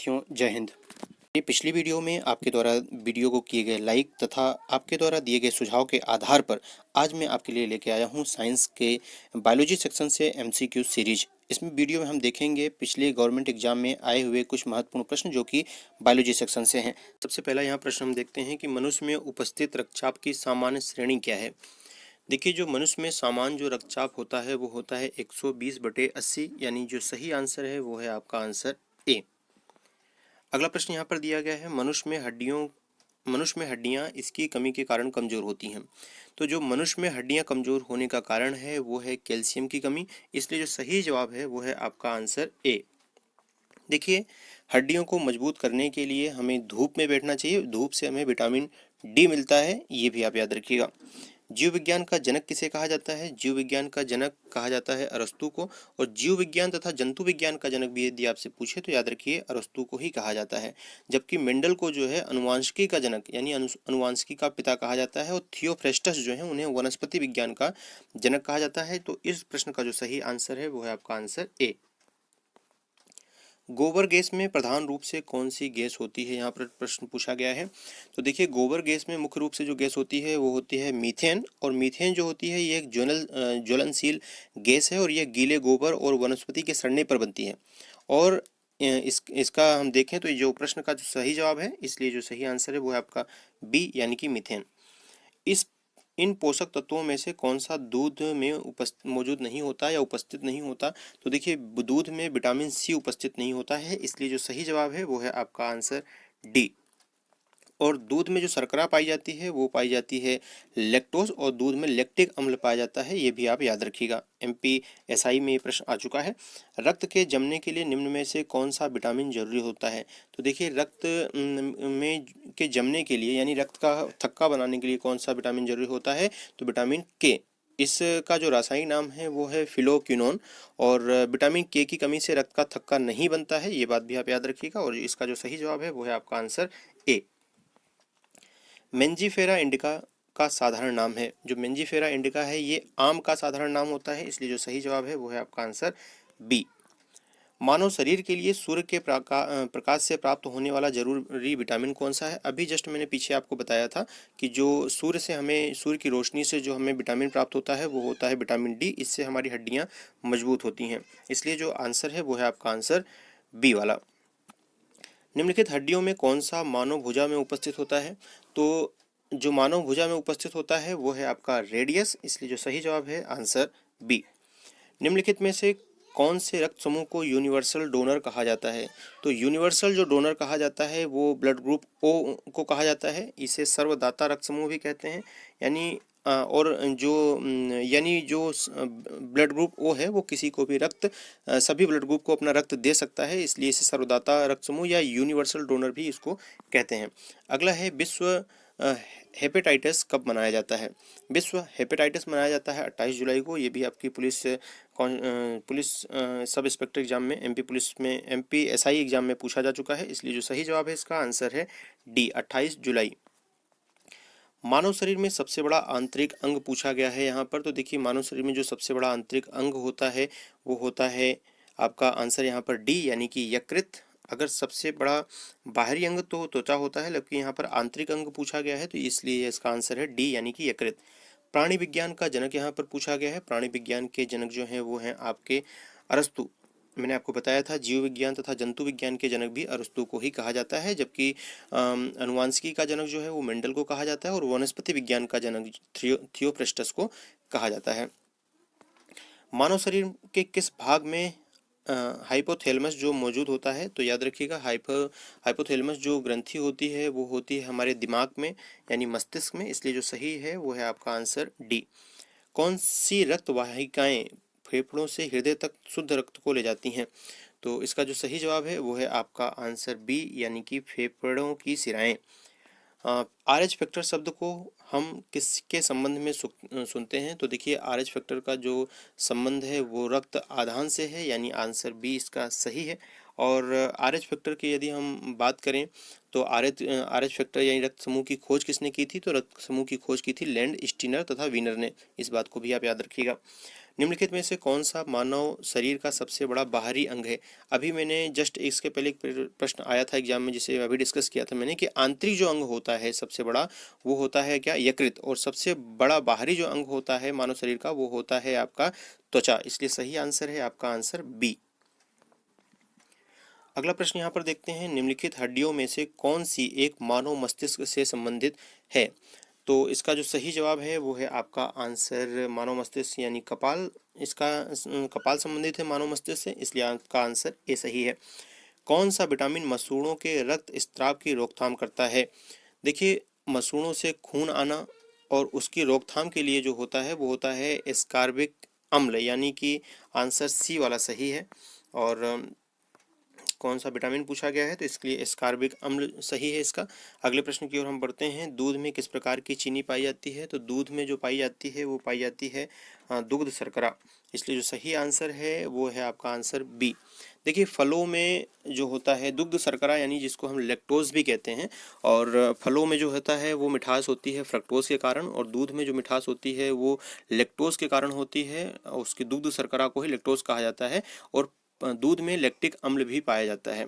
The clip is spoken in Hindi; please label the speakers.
Speaker 1: साथियों, जय हिंद। ये पिछली वीडियो में आपके द्वारा वीडियो को किए गए लाइक तथा आपके द्वारा दिए गए सुझाव के आधार पर आज मैं आपके लिए लेके आया हूँ साइंस के बायोलॉजी सेक्शन से एमसीक्यू सीरीज। इसमें वीडियो में हम देखेंगे पिछले गवर्नमेंट एग्जाम में आए हुए कुछ महत्वपूर्ण प्रश्न जो कि बायोलॉजी सेक्शन से हैं। सबसे पहला यहाँ प्रश्न हम देखते हैं कि मनुष्य में उपस्थित रक्तचाप की सामान्य श्रेणी क्या है। देखिए, जो मनुष्य में सामान्य जो रक्तचाप होता है वो होता है 120/80, यानी जो सही आंसर है वो है आपका आंसर ए। अगला प्रश्न यहाँ पर दिया गया है, मनुष्य में हड्डियाँ इसकी कमी के कारण कमजोर होती हैं। तो जो मनुष्य में हड्डियाँ कमजोर होने का कारण है वो है कैल्शियम की कमी, इसलिए जो सही जवाब है वो है आपका आंसर ए। देखिए, हड्डियों को मजबूत करने के लिए हमें धूप में बैठना चाहिए, धूप से हमें विटामिन डी मिलता है, ये भी आप याद रखिएगा। जीव विज्ञान का जनक किसे कहा जाता है। जीव विज्ञान का जनक कहा जाता है अरस्तु को, और जीव विज्ञान तथा जंतु विज्ञान का जनक भी यदि आपसे पूछे तो याद रखिए अरस्तु को ही कहा जाता है। जबकि मेंडल को जो है अनुवांशिकी का जनक यानी अनुवांशिकी का पिता कहा जाता है, और थियोफ्रेस्टस जो है उन्हें वनस्पति विज्ञान का जनक कहा जाता है। तो इस प्रश्न का जो सही आंसर है वो है आपका आंसर ए। गोबर गैस में प्रधान रूप से कौन सी गैस होती है, यहाँ पर प्रश्न पूछा गया है। तो देखिए, गोबर गैस में मुख्य रूप से जो गैस होती है वो होती है मीथेन, और मीथेन जो होती है ये एक ज्वलनशील गैस है, और यह गीले गोबर और वनस्पति के सड़ने पर बनती है। और इसका हम देखें तो ये जो प्रश्न का जो सही जवाब है, इसलिए जो सही आंसर है वो है आपका बी, यानी कि मीथेन। इस इन पोषक तत्वों में से कौन सा दूध में मौजूद नहीं होता या उपस्थित नहीं होता। तो देखिए, दूध में विटामिन सी उपस्थित नहीं होता है, इसलिए जो सही जवाब है वो है आपका आंसर डी। और दूध में जो शर्करा पाई जाती है वो पाई जाती है लैक्टोज, और दूध में लैक्टिक अम्ल पाया जाता है, ये भी आप याद रखिएगा। एमपीएसआई में ये प्रश्न आ चुका है। रक्त के जमने के लिए निम्न में से कौन सा विटामिन जरूरी होता है। तो देखिए, रक्त में के जमने के लिए यानी रक्त का थक्का बनाने के लिए कौन सा विटामिन जरूरी होता है। तो विटामिन के। इसका जो रासायनिक नाम है वो है फिलोक्विनोन, और विटामिन के की कमी से रक्त का थक्का नहीं बनता है, ये बात भी आप याद रखिएगा। और इसका जो सही जवाब है वो है आपका आंसर ए। मेंजीफेरा इंडिका का साधारण नाम है। जो मेंजीफेरा इंडिका है ये आम का साधारण नाम होता है, इसलिए जो सही जवाब है वो है आपका आंसर बी। मानव शरीर के लिए सूर्य के प्रकाश से प्राप्त होने वाला जरूरी विटामिन कौन सा है। अभी जस्ट मैंने पीछे आपको बताया था कि जो सूर्य की रोशनी से जो हमें विटामिन प्राप्त होता है वो होता है विटामिन डी। इससे हमारी हड्डियां मजबूत होती हैं, इसलिए जो आंसर है वो है आपका आंसर बी वाला। निम्नलिखित हड्डियों में कौन सा मानव भुजा में उपस्थित होता है। तो जो मानव भुजा में उपस्थित होता है वो है आपका रेडियस, इसलिए जो सही जवाब है आंसर बी। निम्नलिखित में से कौन से रक्त समूह को यूनिवर्सल डोनर कहा जाता है। तो यूनिवर्सल जो डोनर कहा जाता है वो ब्लड ग्रुप ओ को कहा जाता है, इसे सर्वदाता रक्त समूह भी कहते हैं। यानी और यानी जो ब्लड ग्रुप ओ है वो किसी को भी सभी ब्लड ग्रुप को अपना रक्त दे सकता है, इसलिए इसे सर्वदाता रक्त समूह या यूनिवर्सल डोनर भी इसको कहते हैं। अगला है, विश्व हेपेटाइटिस कब मनाया जाता है। विश्व हेपेटाइटिस मनाया जाता है 28 जुलाई को। ये भी आपकी पुलिस सब इंस्पेक्टर एग्जाम में, एमपी पुलिस में, एमपीएसआई एग्जाम में पूछा जा चुका है, इसलिए जो सही जवाब है इसका आंसर है डी, 28 जुलाई। मानव शरीर में सबसे बड़ा आंतरिक अंग पूछा गया है यहाँ पर। तो देखिए, मानव शरीर में जो सबसे बड़ा आंतरिक अंग होता है वो होता है आपका आंसर यहाँ पर डी, यानी कि यकृत। अगर सबसे बड़ा बाहरी अंग तो त्वचा होता है, जबकि यहाँ पर आंतरिक अंग पूछा गया है तो इसलिए इसका आंसर है डी, यानी कि यकृत। प्राणी विज्ञान का जनक यहाँ पर पूछा गया है। प्राणी विज्ञान के जनक जो हैं वो हैं आपके अरस्तु। मैंने आपको बताया था जीव विज्ञान तथा जंतु विज्ञान के जनक भी अरस्तु को ही कहा जाता है, जबकि अनुवांशिकी का जनक जो है वो मेंडल को कहा जाता है, और वनस्पति विज्ञान का जनक थियोफ्रेस्टस को कहा जाता है। मानव शरीर के किस भाग में हाइपोथैलेमस जो मौजूद होता है। तो याद रखिएगा, हाइपोथैलेमस जो ग्रंथि होती है वो होती है हमारे दिमाग में यानी मस्तिष्क में, इसलिए जो सही है वो है आपका आंसर डी। कौन सी रक्त वाहिकाएं फेफड़ों से हृदय तक शुद्ध रक्त को ले जाती हैं। तो इसका जो सही जवाब है वो है आपका आंसर बी, यानी कि फेफड़ों की शिराएं। आरएच फैक्टर शब्द को हम किसके संबंध में सुनते हैं। तो देखिए, आरएच फैक्टर का जो संबंध है वो रक्त आधान से है, यानी आंसर बी इसका सही है। और आरएच फैक्टर की यदि हम बात करें तो आरएच फैक्टर यानी रक्त समूह की खोज किसने की थी। तो रक्त समूह की खोज की थी लैंड स्टीनर तथा वीनर ने, इस बात को भी आप याद रखिएगा। निम्नलिखित में से कौन सा मानव शरीर का सबसे बड़ा बाहरी अंग है? अभी मैंने जस्ट इसके पहले एक प्रश्न आया था एग्जाम में, जिसे अभी डिस्कस किया था मैंने, कि आंतरिक जो अंग होता है सबसे बड़ा, वो होता है क्या? यकृत। और सबसे बड़ा बाहरी जो अंग होता है मानव शरीर का, वो होता है आपका त्वचा। इसलिए सही आंसर है आपका आंसर बी। अगला प्रश्न यहाँ पर देखते हैं, निम्नलिखित हड्डियों में से कौन सी एक मानव मस्तिष्क से संबंधित है? तो इसका जो सही जवाब है वो है आपका आंसर मानव मस्तिष्क यानी कपाल। इसका कपाल संबंधित है मानव मस्तिष्क से, इसलिए आपका आंसर ए सही है। कौन सा विटामिन मसूड़ों के रक्त स्त्राव की रोकथाम करता है? देखिए, मसूड़ों से खून आना और उसकी रोकथाम के लिए जो होता है वो होता है एस्कॉर्बिक अम्ल, यानी कि आंसर सी वाला सही है। और कौन सा विटामिन पूछा गया है तो इसके लिए एस्कॉर्बिक अम्ल सही है इसका। अगले प्रश्न की ओर हम बढ़ते हैं, दूध में किस प्रकार की चीनी पाई जाती है? तो दूध में जो पाई जाती है वो पाई जाती है दुग्ध शर्करा। इसलिए जो सही आंसर है वो है आपका आंसर बी। देखिए, फलों में जो होता है दुग्ध शर्करा, यानी जिसको हम लैक्टोज भी कहते हैं, और फलों में जो होता है वो मिठास होती है फ्रक्टोज के कारण, और दूध में जो मिठास होती है वो लैक्टोज के कारण होती है। उसकी दुग्ध शर्करा को ही लैक्टोज कहा जाता है। और दूध में लैक्टिक अम्ल भी पाया जाता है।